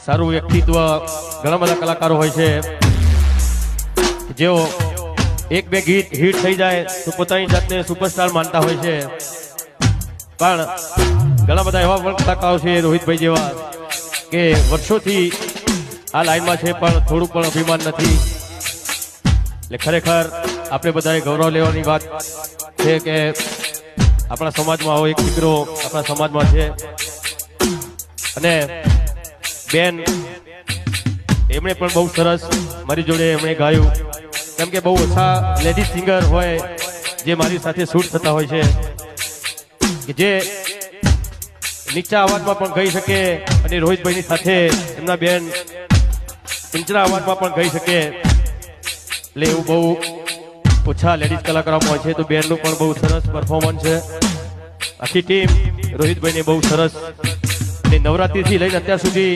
સારું વ્યક્તિત્વ ઘણા બધા કલાકારો હોય છે જેઓ એક બે ગીત હિટ થઈ જાય તો પોતાની જાતને સુપરસ્ટાર માનતા હોય છે, પણ ઘણા બધા એવા પણ કલાકારો છે રોહિતભાઈ જેવા કે વર્ષોથી આ લાઈનમાં છે પણ થોડું પણ અભિમાન નથી. એટલે ખરેખર આપણે બધાએ ગૌરવ લેવાની વાત છે કે આપણા સમાજમાં આવો એક દીકરો આપણા સમાજમાં છે. અને બેન એમણે પણ બહુ સરસ મારી જોડે એમણે ગાયું, કેમ કે બહુ ઓછા લેડીઝ સિંગર હોય જે મારી સાથે શૂટ થતા હોય છે કે જે નીચા અવાજમાં પણ ગાઈ શકે અને રોહિતભાઈની સાથે એમના બેન ઊંચા અવાજમાં પણ ગાઈ શકે. એટલે એવું બહુ ઓછા લેડીઝ કલાકારોમાં હોય છે. તો બેનનું પણ બહુ સરસ પરફોર્મન્સ છે. આખી ટીમ રોહિતભાઈને બહુ સરસ નવરાત્રિથી લઈને અત્યાર સુધી